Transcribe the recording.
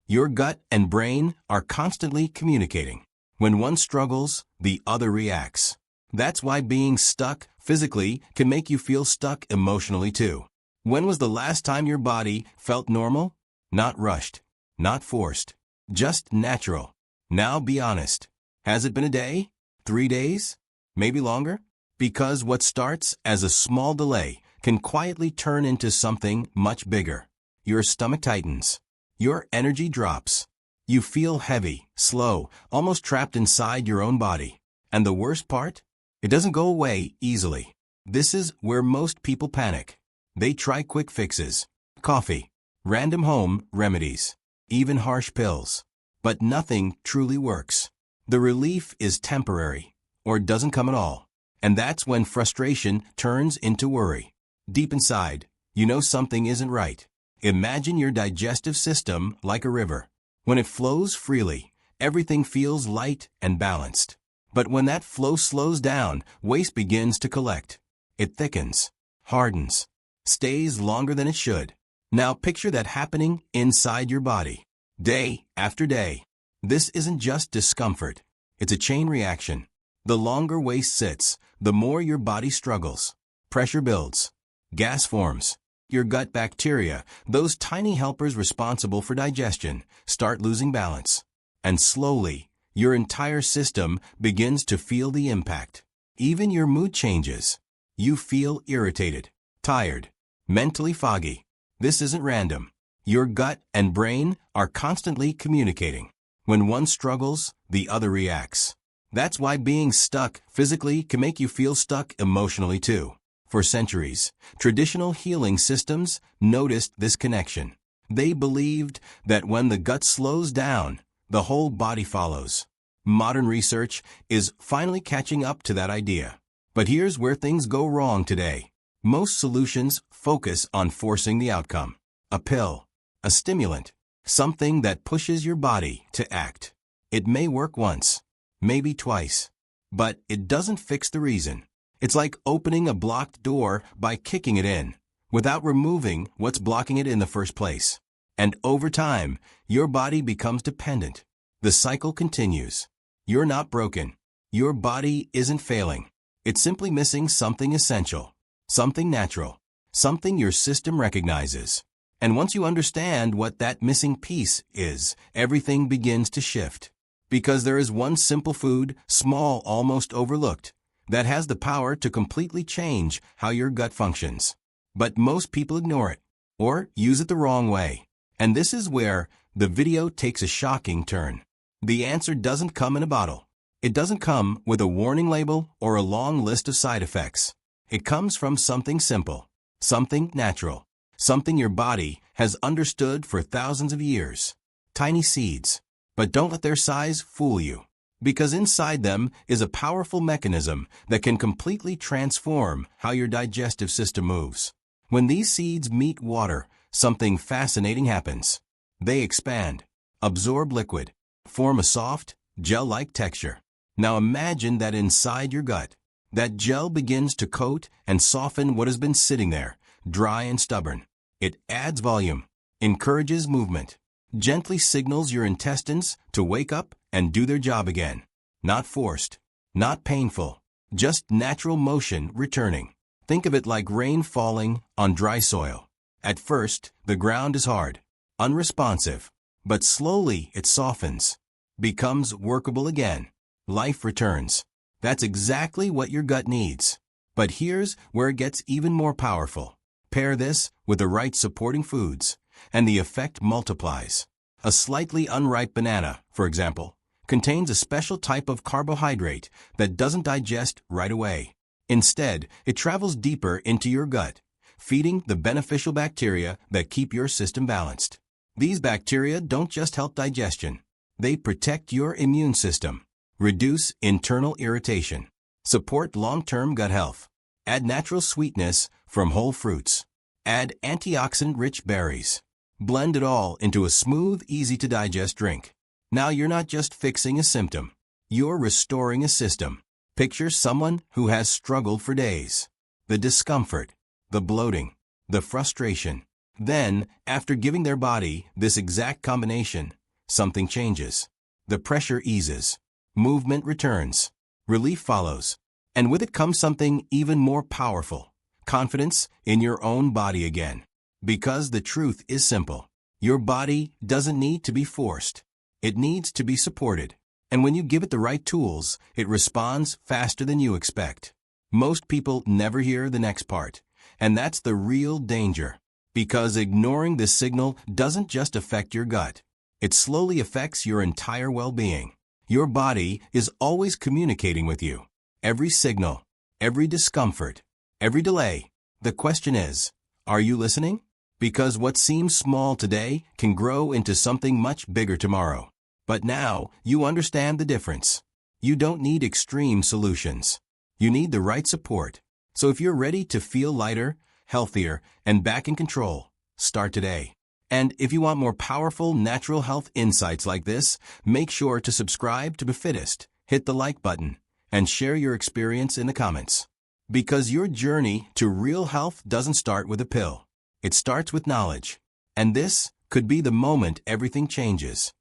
Your gut and brain are constantly communicating. When one struggles, the other reacts. That's why being stuck physically can make you feel stuck emotionally too. When was the last time your body felt normal? Not rushed, not forced, just natural. Now be honest. Has it been a day? 3 days? Maybe longer? Because what starts as a small delay can quietly turn into something much bigger. Your stomach tightens. Your energy drops. You feel heavy, slow, almost trapped inside your own body. And the worst part? It doesn't go away easily. This is where most people panic. They try quick fixes, coffee, random home remedies, even harsh pills. But nothing truly works. The relief is temporary, or doesn't come at all. And that's when frustration turns into worry. Deep inside, you know something isn't right. Imagine your digestive system like a river. When it flows freely, everything feels light and balanced. But when that flow slows down, waste begins to collect. It thickens, hardens, stays longer than it should. Now picture that happening inside your body, day after day. This isn't just discomfort. It's a chain reaction. The longer waste sits, the more your body struggles. Pressure builds. Gas forms. Your gut bacteria, those tiny helpers responsible for digestion, start losing balance. And slowly, your entire system begins to feel the impact. Even your mood changes. You feel irritated, tired, mentally foggy. This isn't random. Your gut and brain are constantly communicating. When one struggles, the other reacts. That's why being stuck physically can make you feel stuck emotionally too. For centuries, traditional healing systems noticed this connection. They believed that when the gut slows down, the whole body follows. Modern research is finally catching up to that idea. But here's where things go wrong today. Most solutions focus on forcing the outcome. A pill, a stimulant, something that pushes your body to act. It may work once, maybe twice, but it doesn't fix the reason. It's like opening a blocked door by kicking it in, without removing what's blocking it in the first place. And over time, your body becomes dependent. The cycle continues. You're not broken. Your body isn't failing. It's simply missing something essential, something natural, something your system recognizes. And once you understand what that missing piece is, everything begins to shift. Because there is one simple food, small, almost overlooked, that has the power to completely change how your gut functions. But most people ignore it, or use it the wrong way. And this is where the video takes a shocking turn. The answer doesn't come in a bottle. It doesn't come with a warning label or a long list of side effects. It comes from something simple, something natural, something your body has understood for thousands of years. Tiny seeds. But don't let their size fool you. Because inside them is a powerful mechanism that can completely transform how your digestive system moves. When these seeds meet water, something fascinating happens. They expand, absorb liquid, form a soft, gel-like texture. Now imagine that inside your gut. That gel begins to coat and soften what has been sitting there, dry and stubborn. It adds volume, encourages movement, gently signals your intestines to wake up and do their job again. Not forced, not painful, just natural motion returning. Think of it like rain falling on dry soil. At first, the ground is hard, unresponsive, but slowly it softens, becomes workable again. Life returns. That's exactly what your gut needs. But here's where it gets even more powerful. Pair this with the right supporting foods, and the effect multiplies. A slightly unripe banana, for example, contains a special type of carbohydrate that doesn't digest right away. Instead, it travels deeper into your gut, feeding the beneficial bacteria that keep your system balanced. These bacteria don't just help digestion. They protect your immune system, reduce internal irritation, support long-term gut health, add natural sweetness from whole fruits, add antioxidant-rich berries. Blend it all into a smooth, easy-to-digest drink. Now you're not just fixing a symptom. You're restoring a system. Picture someone who has struggled for days. The discomfort, the bloating, the frustration. Then, after giving their body this exact combination, something changes. The pressure eases. Movement returns. Relief follows. And with it comes something even more powerful: confidence in your own body again. Because the truth is simple. Your body doesn't need to be forced. It needs to be supported. And when you give it the right tools, it responds faster than you expect. Most people never hear the next part. And that's the real danger. Because ignoring this signal doesn't just affect your gut. It slowly affects your entire well-being. Your body is always communicating with you. Every signal, every discomfort, every delay. The question is, are you listening? Because what seems small today can grow into something much bigger tomorrow. But now you understand the difference. You don't need extreme solutions. You need the right support. So if you're ready to feel lighter, healthier, and back in control, start today. And if you want more powerful natural health insights like this, make sure to subscribe to Befitist, hit the like button, and share your experience in the comments. Because your journey to real health doesn't start with a pill. It starts with knowledge. And this could be the moment everything changes.